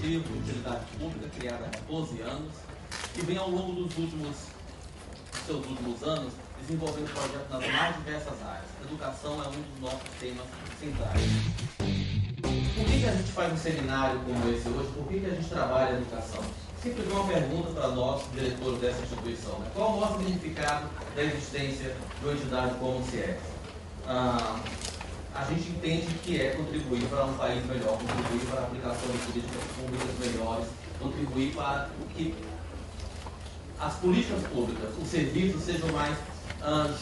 iniciativa de utilidade pública criada há 14 anos e vem ao longo dos seus últimos anos desenvolvendo projetos nas mais diversas áreas. Educação é um dos nossos temas centrais. Por que a gente faz um seminário como esse hoje? Por que a gente trabalha a educação? Sempre uma pergunta para nós, diretores dessa instituição, né? Qual o maior significado da existência de uma entidade como o CIEX? A gente entende que é contribuir para um país melhor, contribuir para a aplicação de políticas públicas melhores, contribuir para que as políticas públicas, os serviços sejam mais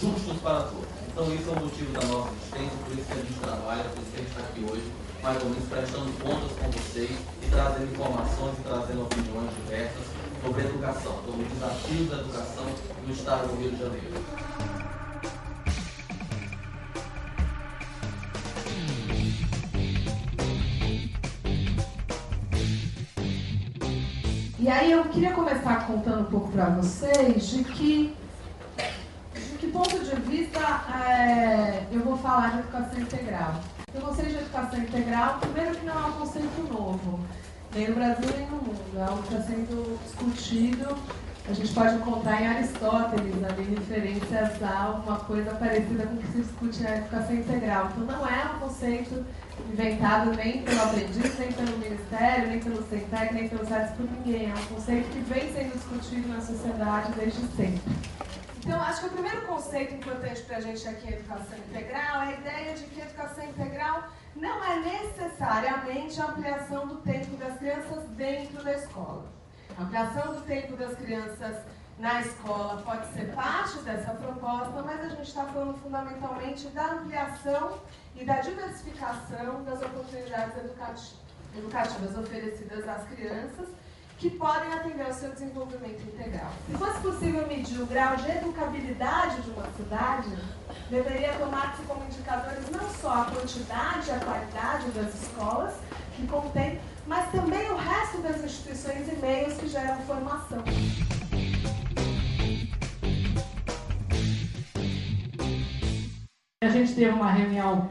justos para todos. Então, isso é o motivo da nossa existência, por isso que a gente trabalha, por isso que a gente está aqui hoje, mais ou menos prestando contas com vocês e trazendo informações e trazendo opiniões diversas sobre a educação, sobre os desafios da educação no estado do Rio de Janeiro. E aí eu queria começar contando um pouco para vocês de que ponto de vista eu vou falar de educação integral. O conceito de educação integral, primeiro que não é um conceito novo, nem no Brasil nem no mundo, é algo que está sendo discutido. A gente pode encontrar em Aristóteles ali referências a alguma coisa parecida com o que se discute a educação integral. Então não é um conceito inventado nem pelo aprendiz, nem pelo Ministério, nem pelo CENTEC, nem pelos sites, por ninguém. É um conceito que vem sendo discutido na sociedade desde sempre. Então, acho que o primeiro conceito importante para a gente aqui em educação integral é a ideia de que a educação integral não é necessariamente a ampliação do tempo das crianças dentro da escola. A ampliação do tempo das crianças na escola pode ser parte dessa proposta, mas a gente está falando fundamentalmente da ampliação e da diversificação das oportunidades educativas oferecidas às crianças, que podem atender ao seu desenvolvimento integral. Se fosse possível medir o grau de educabilidade de uma cidade, deveria tomar-se como indicadores não só a quantidade e a qualidade das escolas que contém, mas também o resto das instituições e meios que geram formação. A gente teve uma reunião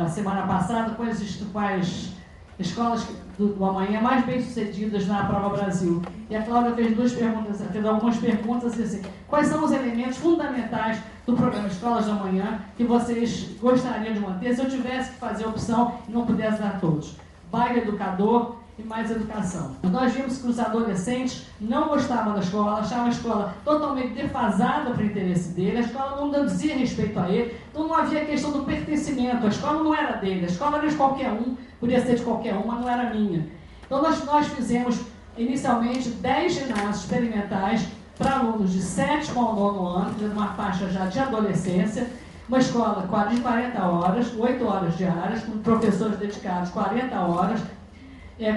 semana passada com as escolas do amanhã mais bem-sucedidas na Prova Brasil. E a Cláudia fez algumas perguntas assim: quais são os elementos fundamentais do programa Escolas do Amanhã que vocês gostariam de manter se eu tivesse que fazer opção e não pudesse dar todos? Baile educador e mais educação. Nós vimos que os adolescentes não gostavam da escola, achavam a escola totalmente defasada para o interesse dele, a escola não dizia respeito a ele, então não havia questão do pertencimento, a escola não era dele, a escola era de qualquer um, podia ser de qualquer um, mas não era minha. Então nós fizemos inicialmente 10 ginásios experimentais para alunos de 7º ao 9º ano, fizemos uma faixa já de adolescência, uma escola de 40 horas, 8 horas diárias, com professores dedicados 40 horas,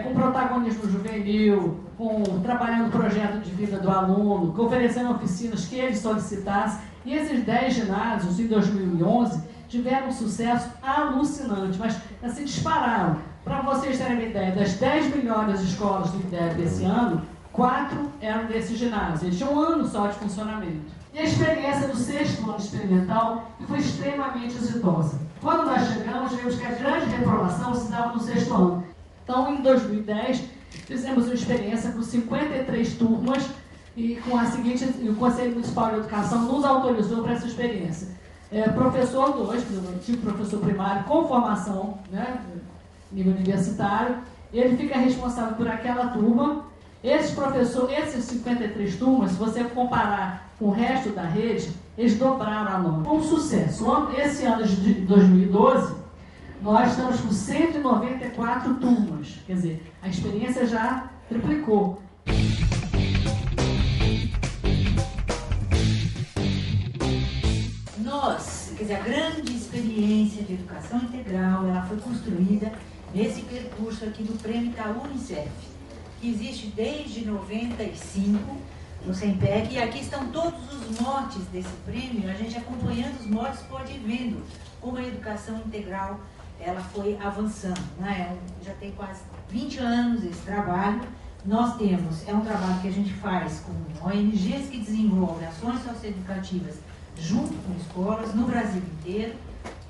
com protagonismo juvenil, trabalhando o projeto de vida do aluno, oferecendo oficinas que ele solicitasse. E esses 10 ginásios, em 2011, tiveram um sucesso alucinante, mas assim dispararam. Para vocês terem uma ideia, das 10 melhores escolas do IDEB desse ano, 4 eram desse ginásio. Eles tinham um ano só de funcionamento. E a experiência do 6º ano experimental foi extremamente exitosa. Quando nós chegamos, vimos que a grande reprovação se dava no 6º ano. Então, em 2010, fizemos uma experiência com 53 turmas e o Conselho Municipal de Educação nos autorizou para essa experiência. Professor 2, tipo professor primário com formação, né, nível universitário, ele fica responsável por aquela turma. Esses 53 turmas, se você comparar com o resto da rede, eles dobraram a nota. Com sucesso. Esse ano de 2012, nós estamos com 194 turmas. Quer dizer, a experiência já triplicou. A grande experiência de educação integral, ela foi construída nesse percurso aqui do Prêmio Itaú Unicef, que existe desde 95 no CENPEC, e aqui estão todos os motes desse prêmio. A gente acompanhando os motes pode ir vendo como a educação integral ela foi avançando, né? Já tem quase 20 anos esse trabalho. Nós temos, é um trabalho que a gente faz com ONGs que desenvolvem ações socioeducativas junto com escolas no Brasil inteiro.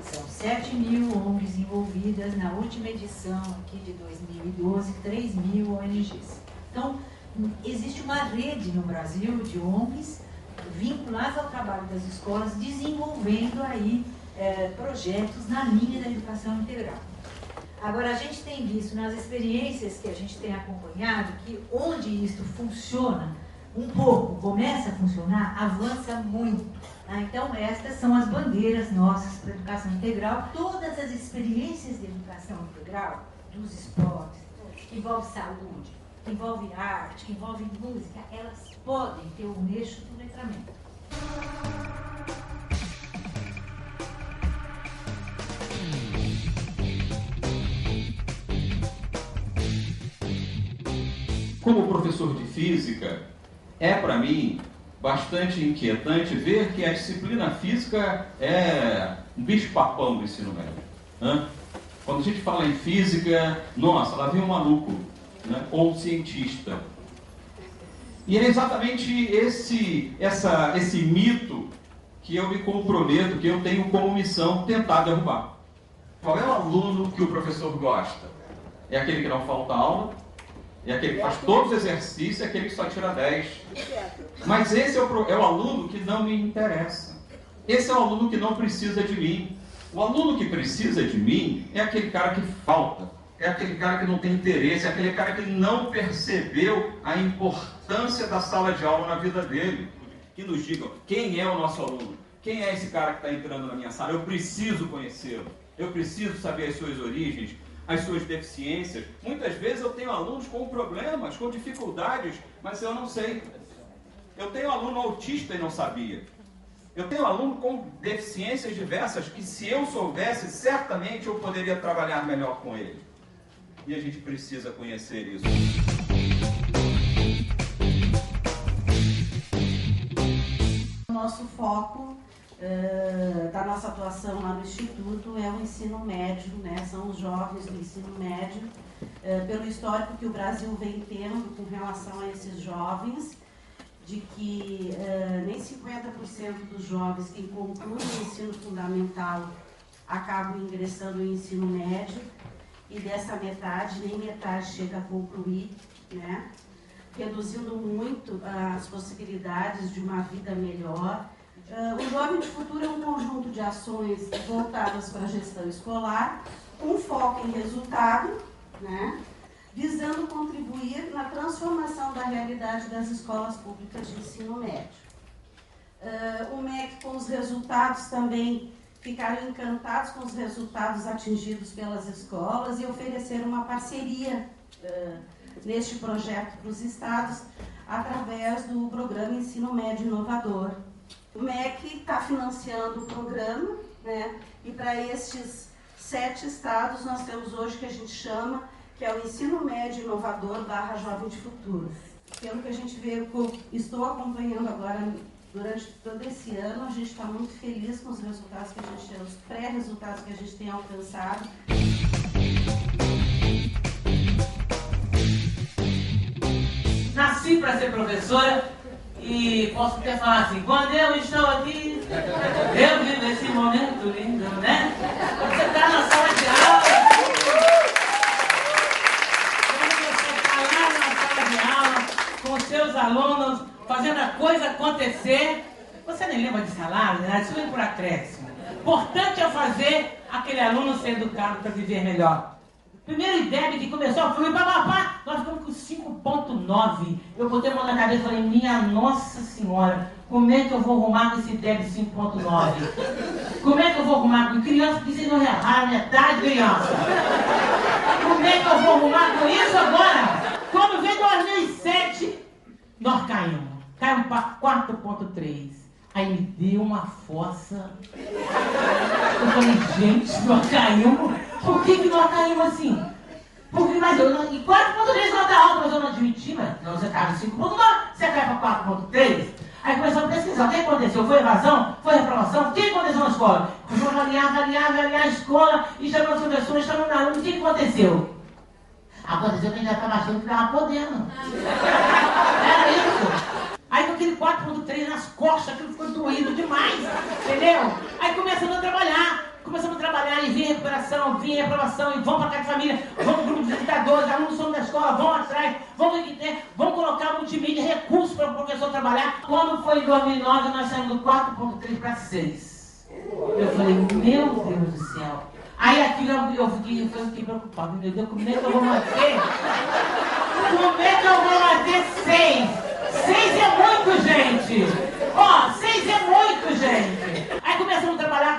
São 7.000 ONGs envolvidas, na última edição aqui de 2012, 3.000 ONGs. Então, existe uma rede no Brasil de ONGs vinculadas ao trabalho das escolas, desenvolvendo aí projetos na linha da educação integral. Agora, a gente tem visto nas experiências que a gente tem acompanhado que onde isso funciona um pouco, começa a funcionar, avança muito. Tá? Então, estas são as bandeiras nossas para a educação integral. Todas as experiências de educação integral, dos esportes, que envolve saúde, que envolve arte, que envolve música, elas podem ter um eixo do letramento. Como professor de física, é para mim bastante inquietante ver que a disciplina física é um bicho-papão do ensino médio. Quando a gente fala em física, nossa, lá vem um maluco, né? Ou um cientista. E é exatamente esse mito que eu me comprometo, que eu tenho como missão tentar derrubar. Qual é o aluno que o professor gosta? É aquele que não falta aula? É aquele que faz todos os exercícios, é aquele que só tira 10. Mas esse é o aluno que não me interessa. Esse é o aluno que não precisa de mim. O aluno que precisa de mim é aquele cara que falta. É aquele cara que não tem interesse, é aquele cara que não percebeu a importância da sala de aula na vida dele. Que nos digam, quem é o nosso aluno? Quem é esse cara que está entrando na minha sala? Eu preciso conhecê-lo. Eu preciso saber as suas origens, as suas deficiências. Muitas vezes eu tenho alunos com problemas, com dificuldades, mas eu não sei. Eu tenho aluno autista e não sabia. Eu tenho aluno com deficiências diversas que, se eu soubesse, certamente eu poderia trabalhar melhor com ele. E a gente precisa conhecer isso. O nosso foco da nossa atuação lá no Instituto é o ensino médio, né? São os jovens do ensino médio, pelo histórico que o Brasil vem tendo com relação a esses jovens, de que nem 50% dos jovens que concluem o ensino fundamental acabam ingressando no ensino médio, e dessa metade, nem metade chega a concluir, né? Reduzindo muito as possibilidades de uma vida melhor. O Jovem de Futuro é um conjunto de ações voltadas para a gestão escolar, com foco em resultado, né? Visando contribuir na transformação da realidade das escolas públicas de ensino médio. O MEC, com os resultados também, ficaram encantados com os resultados atingidos pelas escolas e ofereceram uma parceria neste projeto para os estados, através do programa Ensino Médio Inovador. O MEC está financiando o programa, né? E para estes 7 estados nós temos hoje o que a gente chama, que é o Ensino Médio Inovador / Jovem de Futuro. Pelo que a gente vê, estou acompanhando agora durante todo esse ano, a gente está muito feliz com os resultados que a gente tem, os pré-resultados que a gente tem alcançado. Nasci para ser professora e posso até falar assim, quando eu estou aqui, eu vivo esse momento lindo, né? Você está na sala de aula, quando você está lá na sala de aula, com os seus alunos, fazendo a coisa acontecer, você nem lembra de salário, né? Isso vem por acréscimo. Importante é fazer aquele aluno ser educado para viver melhor. Primeiro IDEB que começou a fluir, papapá, nós ficamos com 5.9. Eu botei a mão na cabeça e falei, minha Nossa Senhora, como é que eu vou arrumar com esse IDEB 5.9? Como é que eu vou arrumar com criança que vocês não erraram metade, criança? Como é que eu vou arrumar com isso agora? Quando veio 2007, nós caímos para 4.3. Aí me deu uma fossa. Eu falei, gente, nós caímos. Por que nós caímos assim? Porque, mas eu não. E 4.3 não dá alta, mas eu não admiti, mas não, você caiu 5.9, você cai para 4.3. Aí começou a pesquisar. O que aconteceu? Foi evasão? Foi reprovação? O que aconteceu na escola? Começou a avaliar a escola e chamou os professores, chamou o aluno. O que aconteceu? Aconteceu que a gente já estava achando que estava podendo. Era isso. Aí com aquele 4.3 nas costas, aquilo ficou doído demais, entendeu? Aí começamos a trabalhar reprovação, vinha reprovação, e vão para casa de família, vão para o grupo de visitadores, alunos somos da escola, vão atrás, vão colocar multimídia, recursos para o professor trabalhar. Quando foi em 2009, nós saímos do 4.3 para 6. Eu falei, meu Deus do céu. Aí aquilo eu fiquei preocupado, meu Deus, como é que eu vou manter? Como é que eu vou manter 6? 6 é muito, gente! Ó, 6 é muito, gente! Aí começamos a trabalhar.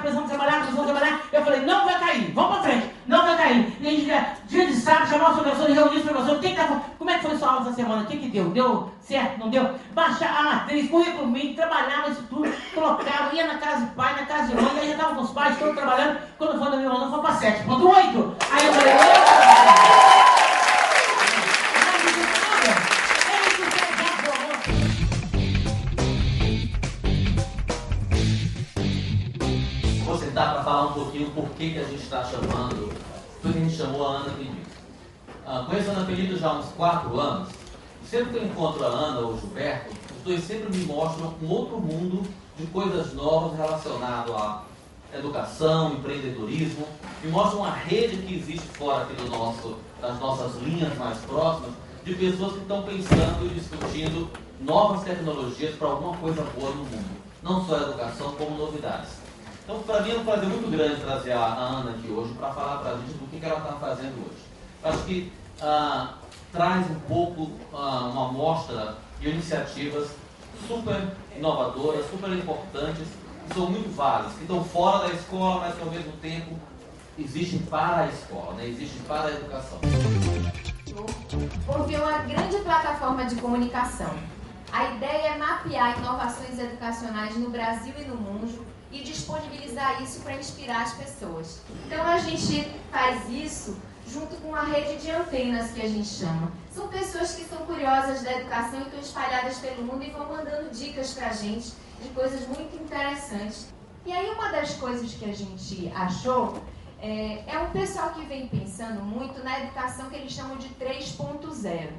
Eu falei, não vai cair, vamos pra frente, não vai cair. E a gente, dia de sábado, chamar os professores, reunir os professores, como é que foi sua aula essa semana? O que deu? Deu certo? Não deu? Baixar a matriz, currículo mínimo, trabalhava isso tudo, colocava, ia na casa de pai, na casa de mãe, aí já estava com os pais, todos trabalhando. Quando foi no meu ano, foi pra 7.8. Aí eu falei, dá para falar um pouquinho por que a gente está chamando, por que a gente chamou a Ana Pelito. Conheço a Ana Pelito já há uns 4 anos, e sempre que eu encontro a Ana ou o Gilberto, os dois sempre me mostram um outro mundo de coisas novas relacionado à educação, empreendedorismo, me mostram uma rede que existe fora aqui das nossas linhas mais próximas, de pessoas que estão pensando e discutindo novas tecnologias para alguma coisa boa no mundo, não só a educação, como novidades. Então, para mim é um prazer muito grande trazer a Ana aqui hoje para falar para a gente do que ela está fazendo hoje. Eu acho que traz um pouco uma amostra de iniciativas super inovadoras, super importantes, que são muito válidas, que estão fora da escola, mas que ao mesmo tempo existem para a escola, né? Existem para a educação. Houve uma grande plataforma de comunicação. A ideia é mapear inovações educacionais no Brasil e no mundo, e disponibilizar isso para inspirar as pessoas. Então a gente faz isso junto com uma rede de antenas que a gente chama. São pessoas que são curiosas da educação e estão espalhadas pelo mundo e vão mandando dicas para a gente de coisas muito interessantes. E aí uma das coisas que a gente achou é um pessoal que vem pensando muito na educação que eles chamam de 3.0.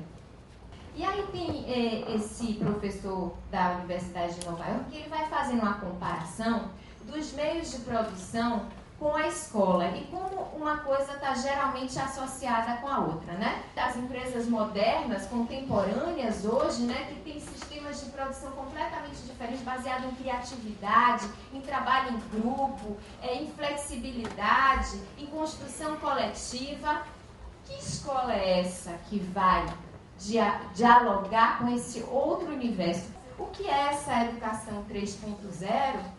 E aí tem esse professor da Universidade de Nova York que ele vai fazendo uma comparação dos meios de produção com a escola e como uma coisa está geralmente associada com a outra, né? As empresas modernas, contemporâneas hoje, né, que têm sistemas de produção completamente diferentes, baseados em criatividade, em trabalho em grupo, em flexibilidade, em construção coletiva. Que escola é essa que vai dialogar com esse outro universo? O que é essa educação 3.0?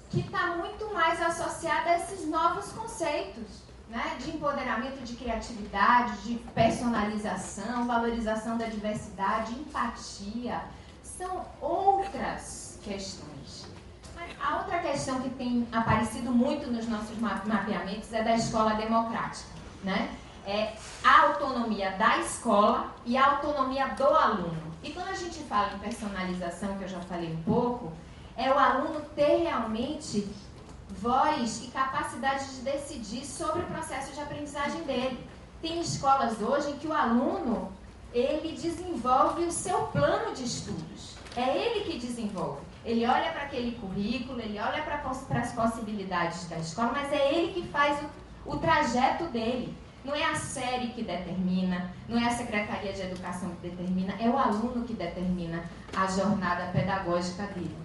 Que está muito mais associada a esses novos conceitos, né? De empoderamento, de criatividade, de personalização, valorização da diversidade, empatia. São outras questões. A outra questão que tem aparecido muito nos nossos mapeamentos é da escola democrática, né? É a autonomia da escola e a autonomia do aluno. E quando a gente fala em personalização, que eu já falei um pouco, é o aluno ter realmente voz e capacidade de decidir sobre o processo de aprendizagem dele. Tem escolas hoje em que o aluno, ele desenvolve o seu plano de estudos. É ele que desenvolve. Ele olha para aquele currículo, ele olha para as possibilidades da escola, mas é ele que faz o trajeto dele. Não é a série que determina, não é a Secretaria de Educação que determina, é o aluno que determina a jornada pedagógica dele.